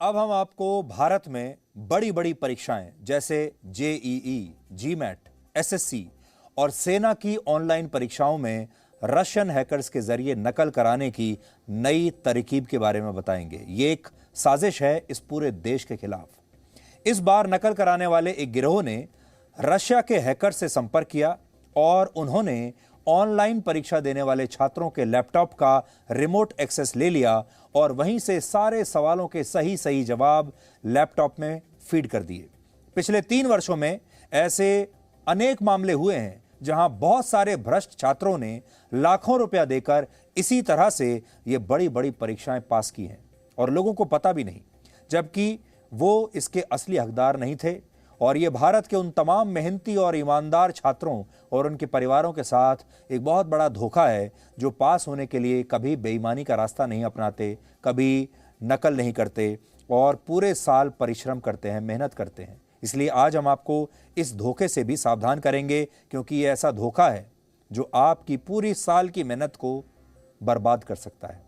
अब हम आपको भारत में बड़ी बड़ी परीक्षाएं जैसे जेईई, जीमैट, एसएससी और सेना की ऑनलाइन परीक्षाओं में रशियन हैकर्स के जरिए नकल कराने की नई तरकीब के बारे में बताएंगे। ये एक साजिश है इस पूरे देश के खिलाफ। इस बार नकल कराने वाले एक गिरोह ने रशिया के हैकर से संपर्क किया और उन्होंने ऑनलाइन परीक्षा देने वाले छात्रों के लैपटॉप का रिमोट एक्सेस ले लिया और वहीं से सारे सवालों के सही सही जवाब लैपटॉप में फीड कर दिए। पिछले 3 वर्षों में ऐसे अनेक मामले हुए हैं जहां बहुत सारे भ्रष्ट छात्रों ने लाखों रुपया देकर इसी तरह से ये बड़ी बड़ी परीक्षाएं पास की हैं और लोगों को पता भी नहीं, जबकि वो इसके असली हकदार नहीं थे। और ये भारत के उन तमाम मेहनती और ईमानदार छात्रों और उनके परिवारों के साथ एक बहुत बड़ा धोखा है, जो पास होने के लिए कभी बेईमानी का रास्ता नहीं अपनाते, कभी नकल नहीं करते और पूरे साल परिश्रम करते हैं, मेहनत करते हैं। इसलिए आज हम आपको इस धोखे से भी सावधान करेंगे, क्योंकि ये ऐसा धोखा है जो आपकी पूरी साल की मेहनत को बर्बाद कर सकता है।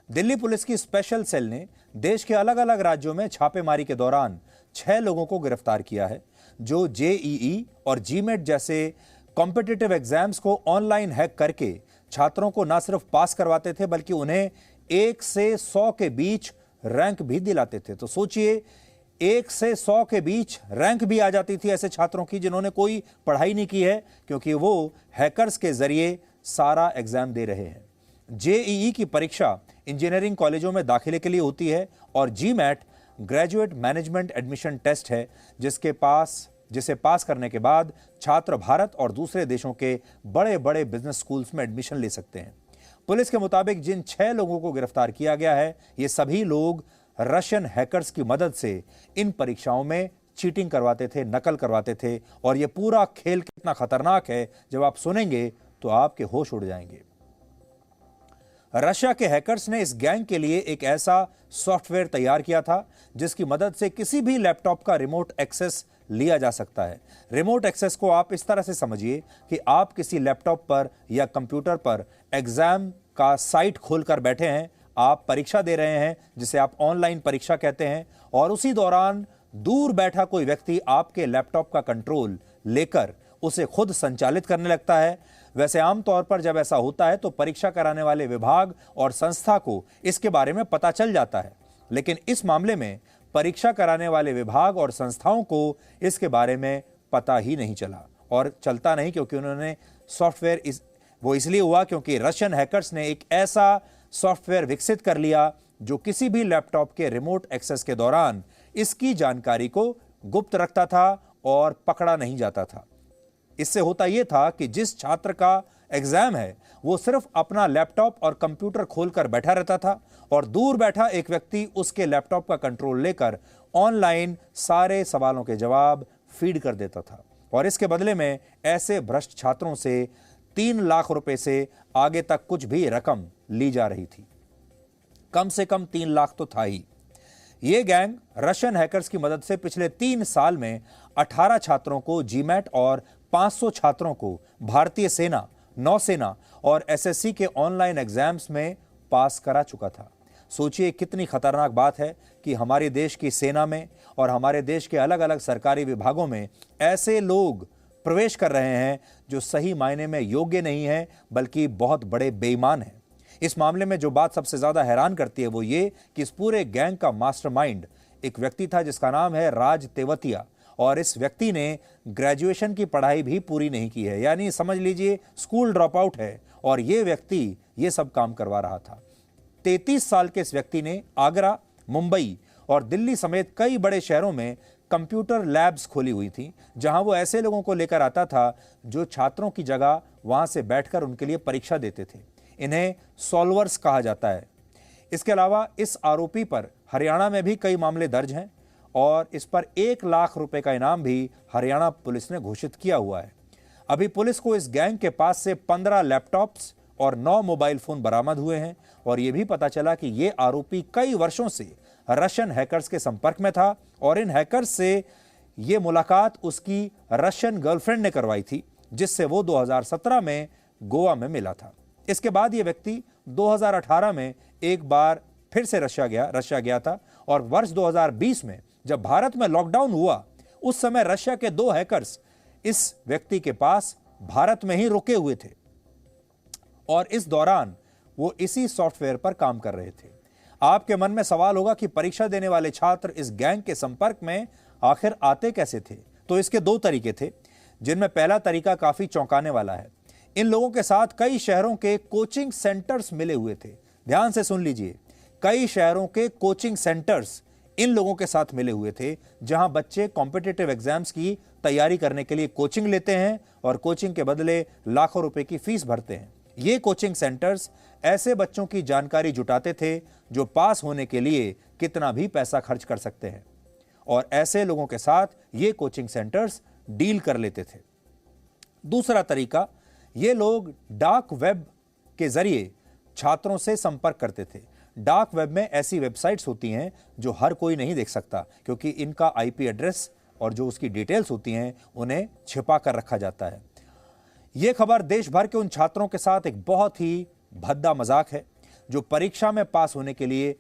दिल्ली पुलिस की स्पेशल सेल ने देश के अलग अलग राज्यों में छापेमारी के दौरान 6 लोगों को गिरफ्तार किया है, जो जेईई और जीमेट जैसे कॉम्पिटिटिव एग्जाम्स को ऑनलाइन हैक करके छात्रों को न सिर्फ पास करवाते थे, बल्कि उन्हें 1 से 100 के बीच रैंक भी दिलाते थे। तो सोचिए, 1 से 100 के बीच रैंक भी आ जाती थी ऐसे छात्रों की जिन्होंने कोई पढ़ाई नहीं की है, क्योंकि वो हैकर्स के जरिए सारा एग्जाम दे रहे हैं। जेईई की परीक्षा इंजीनियरिंग कॉलेजों में दाखिले के लिए होती है और GMAT graduate management admission test है, जिसे पास करने के बाद छात्र भारत और दूसरे देशों के बड़े बड़े बिजनेस स्कूल्स में एडमिशन ले सकते हैं। पुलिस के मुताबिक जिन 6 लोगों को गिरफ्तार किया गया है, ये सभी लोग रशियन हैकर्स की मदद से इन परीक्षाओं में चीटिंग करवाते थे, नकल करवाते थे। और ये पूरा खेल कितना खतरनाक है, जब आप सुनेंगे तो आपके होश उड़ जाएंगे। रशिया के हैकर्स ने इस गैंग के लिए एक ऐसा सॉफ्टवेयर तैयार किया था जिसकी मदद से किसी भी लैपटॉप का रिमोट एक्सेस लिया जा सकता है। रिमोट एक्सेस को आप इस तरह से समझिए कि आप किसी लैपटॉप पर या कंप्यूटर पर एग्जाम का साइट खोलकर बैठे हैं, आप परीक्षा दे रहे हैं, जिसे आप ऑनलाइन परीक्षा कहते हैं, और उसी दौरान दूर बैठा कोई व्यक्ति आपके लैपटॉप का कंट्रोल लेकर उसे खुद संचालित करने लगता है। वैसे आमतौर पर जब ऐसा होता है तो परीक्षा कराने वाले विभाग और संस्था को इसके बारे में पता चल जाता है, लेकिन इस मामले में परीक्षा कराने वाले विभाग और संस्थाओं को इसके बारे में पता ही नहीं चला और चलता नहीं, क्योंकि उन्होंने सॉफ्टवेयर इसलिए हुआ क्योंकि रशियन हैकर्स ने एक ऐसा सॉफ्टवेयर विकसित कर लिया जो किसी भी लैपटॉप के रिमोट एक्सेस के दौरान इसकी जानकारी को गुप्त रखता था और पकड़ा नहीं जाता था। इससे होता यह था कि जिस छात्र का एग्जाम है वो सिर्फ अपना लैपटॉप और कंप्यूटर खोलकर बैठा रहता था और दूर बैठा एक व्यक्ति उसके लैपटॉप का कंट्रोल लेकर ऑनलाइन सारे सवालों के जवाब फीड कर देता था। और इसके बदले में ऐसे भ्रष्ट छात्रों से 3 लाख रुपए से आगे तक कुछ भी रकम ली जा रही थी। कम से कम 3 लाख तो था ही। ये गैंग रशियन हैकर्स की मदद से पिछले 3 साल में 18 छात्रों को जीमैट और 500 छात्रों को भारतीय सेना, नौसेना और एसएससी के ऑनलाइन एग्जाम्स में पास करा चुका था। सोचिए कितनी खतरनाक बात है कि हमारे देश की सेना में और हमारे देश के अलग अलग सरकारी विभागों में ऐसे लोग प्रवेश कर रहे हैं जो सही मायने में योग्य नहीं हैं, बल्कि बहुत बड़े बेईमान हैं। इस मामले में जो बात सबसे ज्यादा हैरान करती है वो ये कि इस पूरे गैंग का मास्टरमाइंड एक व्यक्ति था जिसका नाम है राज तेवतिया, और इस व्यक्ति ने ग्रेजुएशन की पढ़ाई भी पूरी नहीं की है, यानी समझ लीजिए स्कूल ड्रॉप आउट है, और ये व्यक्ति ये सब काम करवा रहा था। 33 साल के इस व्यक्ति ने आगरा, मुंबई और दिल्ली समेत कई बड़े शहरों में कंप्यूटर लैब्स खोली हुई थी, जहां वो ऐसे लोगों को लेकर आता था जो छात्रों की जगह वहां से बैठकर उनके लिए परीक्षा देते थे। इन्हें सॉल्वर्स कहा जाता है। इसके अलावा इस आरोपी पर हरियाणा में भी कई मामले दर्ज हैं और इस पर 1 लाख रुपए का इनाम भी हरियाणा पुलिस ने घोषित किया हुआ है। अभी पुलिस को इस गैंग के पास से 15 लैपटॉप्स और 9 मोबाइल फोन बरामद हुए हैं और यह भी पता चला कि यह आरोपी कई वर्षों से रशियन हैकर्स के संपर्क में था और इन हैकर्स से यह मुलाकात उसकी रशियन गर्लफ्रेंड ने करवाई थी, जिससे वो 2017 में गोवा में मिला था। इसके बाद यह व्यक्ति 2018 में एक बार फिर से रशिया गया था। और वर्ष 2020 में जब भारत में लॉकडाउन हुआ, उस समय रशिया के 2 हैकर्स इस व्यक्ति के पास भारत में ही रुके हुए थे और इस दौरान वो इसी सॉफ्टवेयर पर काम कर रहे थे। आपके मन में सवाल होगा कि परीक्षा देने वाले छात्र इस गैंग के संपर्क में आखिर आते कैसे थे? तो इसके 2 तरीके थे, जिनमें पहला तरीका काफी चौंकाने वाला है। इन लोगों के साथ कई शहरों के कोचिंग सेंटर्स मिले हुए थे। ध्यान से सुन लीजिए, कई शहरों के कोचिंग सेंटर्स इन लोगों के साथ मिले हुए थे, जहां बच्चे कॉम्पिटिटिव एग्जाम्स की तैयारी करने के लिए कोचिंग लेते हैं और कोचिंग के बदले लाखों रुपए की फीस भरते हैं। ये कोचिंग सेंटर्स ऐसे बच्चों की जानकारी जुटाते थे जो पास होने के लिए कितना भी पैसा खर्च कर सकते हैं, और ऐसे लोगों के साथ ये कोचिंग सेंटर्स डील कर लेते थे। दूसरा तरीका, ये लोग डार्क वेब के जरिए छात्रों से संपर्क करते थे। डार्क वेब में ऐसी वेबसाइट्स होती हैं जो हर कोई नहीं देख सकता, क्योंकि इनका आईपी एड्रेस और जो उसकी डिटेल्स होती हैं उन्हें छिपा कर रखा जाता है। यह खबर देश भर के उन छात्रों के साथ एक बहुत ही भद्दा मजाक है जो परीक्षा में पास होने के लिए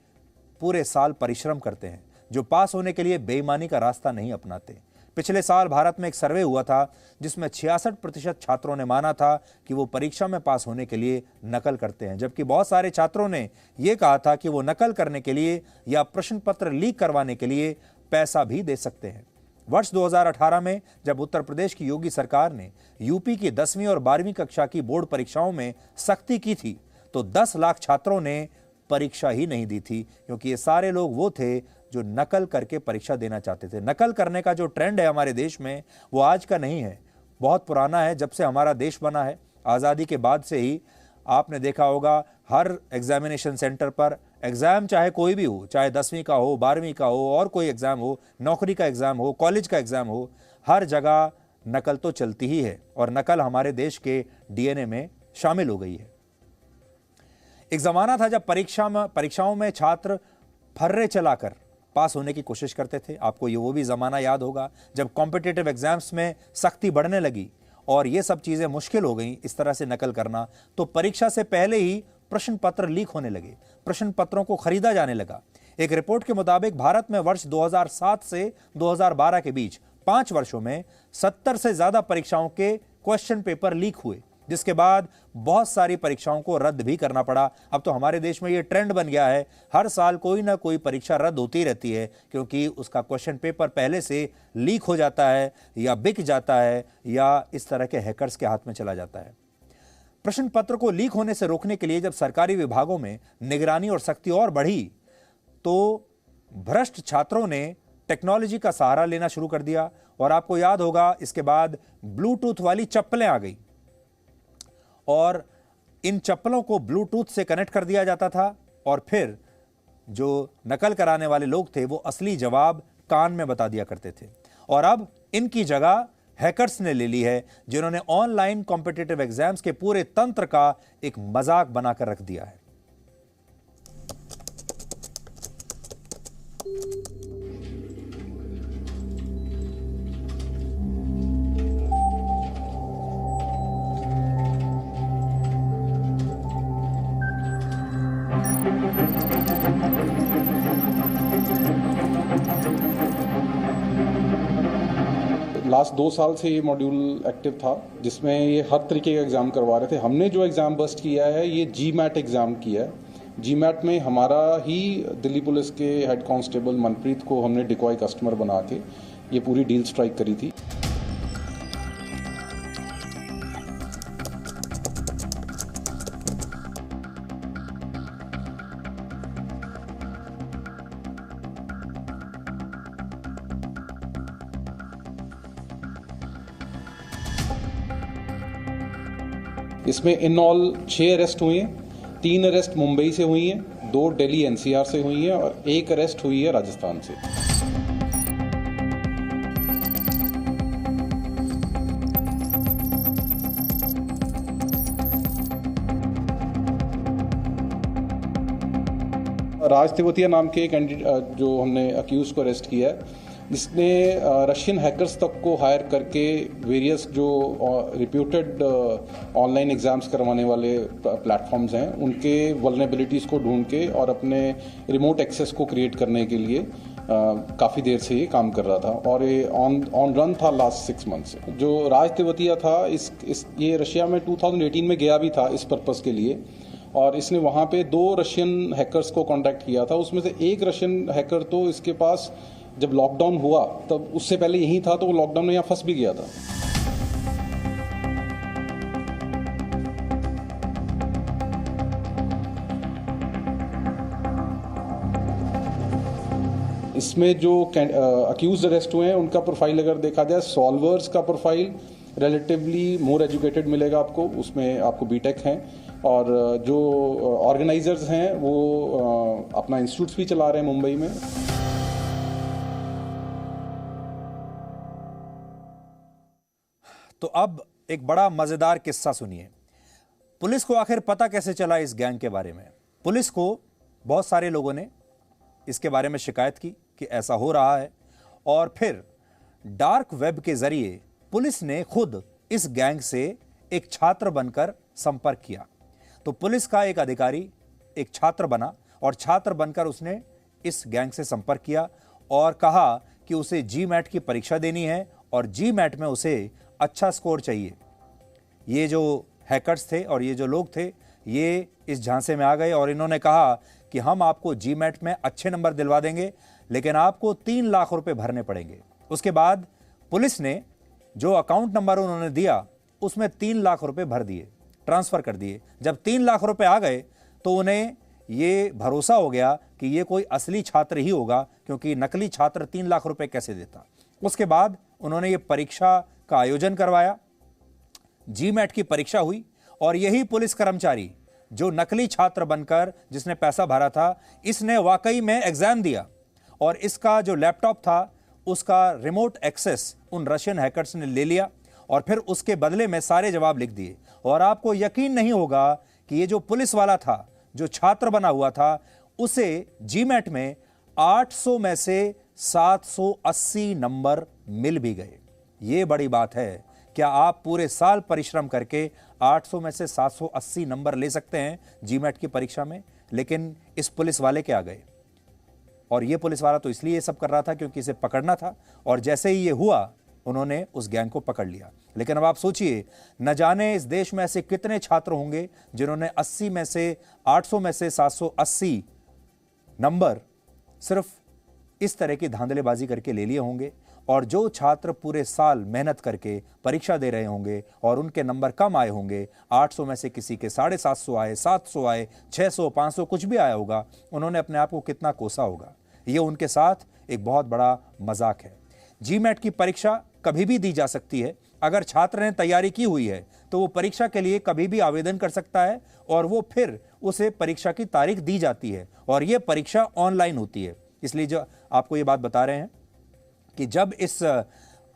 पूरे साल परिश्रम करते हैं, जो पास होने के लिए बेईमानी का रास्ता नहीं अपनाते। पिछले साल भारत में एक सर्वे हुआ था जिसमें 66% छात्रों ने माना था कि वो परीक्षा में पास होने के लिए नकल करते हैं, जबकि बहुत सारे छात्रों ने यह कहा था कि वो नकल करने के लिए या प्रश्न पत्र लीक करवाने के लिए पैसा भी दे सकते हैं। वर्ष 2018 में जब उत्तर प्रदेश की योगी सरकार ने यूपी की 10वीं और 12वीं कक्षा की बोर्ड परीक्षाओं में सख्ती की थी, तो 10 लाख छात्रों ने परीक्षा ही नहीं दी थी, क्योंकि ये सारे लोग वो थे जो नकल करके परीक्षा देना चाहते थे। नकल करने का जो ट्रेंड है हमारे देश में, वो आज का नहीं है, बहुत पुराना है। जब से हमारा देश बना है, आज़ादी के बाद से ही आपने देखा होगा हर एग्जामिनेशन सेंटर पर एग्जाम चाहे कोई भी हो, चाहे 10वीं का हो, 12वीं का हो, और कोई एग्जाम हो, नौकरी का एग्जाम हो, कॉलेज का एग्जाम हो, हर जगह नकल तो चलती ही है और नकल हमारे देश के डीएनए में शामिल हो गई है। एक जमाना था जब परीक्षाओं में छात्र फर्रे चलाकर पास होने की कोशिश करते थे। आपको ये वो भी जमाना याद होगा जब कॉम्पिटिटिव एग्जाम्स में सख्ती बढ़ने लगी और ये सब चीजें मुश्किल हो गई, इस तरह से नकल करना, तो परीक्षा से पहले ही प्रश्न पत्र लीक होने लगे, प्रश्न पत्रों को खरीदा जाने लगा। एक रिपोर्ट के मुताबिक भारत में वर्ष 2007 से 2012 के बीच 5 वर्षों में 70 से ज्यादा परीक्षाओं के क्वेश्चन पेपर लीक हुए, जिसके बाद बहुत सारी परीक्षाओं को रद्द भी करना पड़ा। अब तो हमारे देश में ये ट्रेंड बन गया है, हर साल कोई ना कोई परीक्षा रद्द होती रहती है, क्योंकि उसका क्वेश्चन पेपर पहले से लीक हो जाता है या बिक जाता है या इस तरह के हैकर्स के हाथ में चला जाता है। प्रश्न पत्र को लीक होने से रोकने के लिए जब सरकारी विभागों में निगरानी और सख्ती और बढ़ी, तो भ्रष्ट छात्रों ने टेक्नोलॉजी का सहारा लेना शुरू कर दिया। और आपको याद होगा इसके बाद ब्लूटूथ वाली चप्पलें आ गई और इन चप्पलों को ब्लूटूथ से कनेक्ट कर दिया जाता था और फिर जो नकल कराने वाले लोग थे वो असली जवाब कान में बता दिया करते थे। और अब इनकी जगह हैकर्स ने ले ली है, जिन्होंने ऑनलाइन कॉम्पिटिटिव एग्जाम्स के पूरे तंत्र का एक मजाक बनाकर रख दिया है। लास्ट 2 साल से ये मॉड्यूल एक्टिव था, जिसमें ये हर तरीके का एग्ज़ाम करवा रहे थे। हमने जो एग्ज़ाम बस्ट किया है ये GMAT एग्ज़ाम किया है। GMAT में हमारा ही दिल्ली पुलिस के हेड कांस्टेबल मनप्रीत को हमने डिकॉय कस्टमर बना के ये पूरी डील स्ट्राइक करी थी। इसमें इन ऑल 6 अरेस्ट हुए हैं। 3 अरेस्ट मुंबई से हुई हैं, 2 दिल्ली NCR से हुई हैं और 1 अरेस्ट हुई है राजस्थान से। राज तेवतिया नाम के एक जो हमने अक्यूज को अरेस्ट किया है, जिसने रशियन हैकर्स तक को हायर करके वेरियस जो रिप्यूटेड ऑनलाइन एग्जाम्स करवाने वाले प्लेटफॉर्म्स हैं उनके वल्नरेबिलिटीज़ को ढूंढ के और अपने रिमोट एक्सेस को क्रिएट करने के लिए काफ़ी देर से ये काम कर रहा था और ये ऑन रन था लास्ट 6 मंथ से। जो राज तेवतिया था ये रशिया में 2018 में गया भी था इस पर्पज़ के लिए और इसने वहाँ पे 2 रशियन हैकर्स को कांटेक्ट किया था। उसमें से एक रशियन हैकर तो इसके पास जब लॉकडाउन हुआ तब उससे पहले यहीं था, तो वो लॉकडाउन में यहाँ फंस भी गया था। इसमें जो अक्यूज अरेस्ट हुए हैं उनका प्रोफाइल अगर देखा जाए, सॉल्वर्स का प्रोफाइल रिलेटिवली मोर एजुकेटेड मिलेगा आपको, उसमें आपको बीटेक हैं और जो ऑर्गेनाइजर्स हैं वो अपना इंस्टीट्यूट्स भी चला रहे हैं मुंबई में। तो अब एक बड़ा मजेदार किस्सा सुनिए। पुलिस को आखिर पता कैसे चला इस गैंग के बारे में? पुलिस को बहुत सारे लोगों ने इसके बारे में शिकायत की कि ऐसा हो रहा है और फिर डार्क वेब के जरिए पुलिस ने खुद इस गैंग से एक छात्र बनकर संपर्क किया। तो पुलिस का एक अधिकारी एक छात्र बना और छात्र बनकर उसने इस गैंग से संपर्क किया और कहा कि उसे जीमैट की परीक्षा देनी है और जीमैट में उसे अच्छा स्कोर चाहिए। ये जो हैकर्स थे और ये जो लोग थे ये इस झांसे में आ गए और इन्होंने कहा कि हम आपको जीमैट में अच्छे नंबर दिलवा देंगे, लेकिन आपको 3 लाख रुपए भरने पड़ेंगे। उसके बाद पुलिस ने जो अकाउंट नंबर उन्होंने दिया उसमें 3 लाख रुपए भर दिए, ट्रांसफर कर दिए। जब 3 लाख रुपए आ गए तो उन्हें ये भरोसा हो गया कि ये कोई असली छात्र ही होगा, क्योंकि नकली छात्र 3 लाख रुपए कैसे देता। उसके बाद उन्होंने ये परीक्षा का आयोजन करवाया, जीमैट की परीक्षा हुई और यही पुलिस कर्मचारी जो नकली छात्र बनकर जिसने पैसा भरा था, इसने वाकई में एग्जाम दिया और इसका जो लैपटॉप था उसका रिमोट एक्सेस उन रशियन हैकर्स ने ले लिया और फिर उसके बदले में सारे जवाब लिख दिए। और आपको यकीन नहीं होगा कि ये जो पुलिस वाला था, जो छात्र बना हुआ था, उसे जीमैट में 800 में से 780 नंबर मिल भी गए। ये बड़ी बात है। क्या आप पूरे साल परिश्रम करके 800 में से 780 नंबर ले सकते हैं जीमैट की परीक्षा में? लेकिन इस पुलिस वाले के आ गए और ये पुलिस वाला तो इसलिए ये सब कर रहा था क्योंकि इसे पकड़ना था और जैसे ही ये हुआ उन्होंने उस गैंग को पकड़ लिया। लेकिन अब आप सोचिए, न जाने इस देश में ऐसे कितने छात्र होंगे जिन्होंने 80 में से 800 में से 780 नंबर सिर्फ इस तरह की धांधलेबाजी करके ले लिए होंगे। और जो छात्र पूरे साल मेहनत करके परीक्षा दे रहे होंगे और उनके नंबर कम आए होंगे, 800 में से किसी के 750 आए, 700 आए, 600, 500 कुछ भी आया होगा, उन्होंने अपने आप को कितना कोसा होगा। ये उनके साथ एक बहुत बड़ा मजाक है। जीमैट की परीक्षा कभी भी दी जा सकती है। अगर छात्र ने तैयारी की हुई है तो वो परीक्षा के लिए कभी भी आवेदन कर सकता है और वो फिर उसे परीक्षा की तारीख दी जाती है और ये परीक्षा ऑनलाइन होती है। इसलिए जो आपको ये बात बता रहे हैं कि जब इस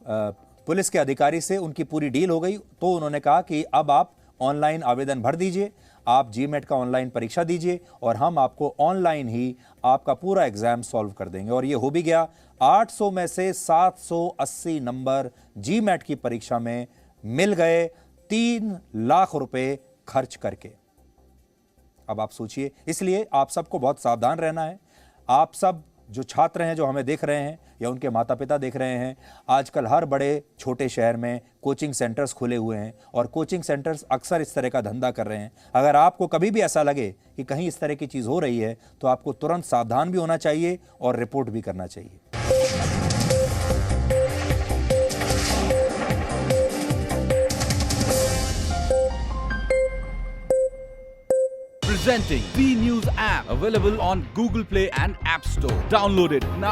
पुलिस के अधिकारी से उनकी पूरी डील हो गई तो उन्होंने कहा कि अब आप ऑनलाइन आवेदन भर दीजिए, आप जीमैट का ऑनलाइन परीक्षा दीजिए और हम आपको ऑनलाइन ही आपका पूरा एग्जाम सॉल्व कर देंगे। और ये हो भी गया। 800 में से 780 नंबर जीमैट की परीक्षा में मिल गए 3 लाख रुपए खर्च करके। अब आप सोचिए, इसलिए आप सबको बहुत सावधान रहना है। आप सब जो छात्र हैं जो हमें देख रहे हैं या उनके माता पिता देख रहे हैं, आजकल हर बड़े छोटे शहर में कोचिंग सेंटर्स खुले हुए हैं और कोचिंग सेंटर्स अक्सर इस तरह का धंधा कर रहे हैं। अगर आपको कभी भी ऐसा लगे कि कहीं इस तरह की चीज़ हो रही है तो आपको तुरंत सावधान भी होना चाहिए और रिपोर्ट भी करना चाहिए। Presenting B News app, available on Google Play and App Store. Download it now.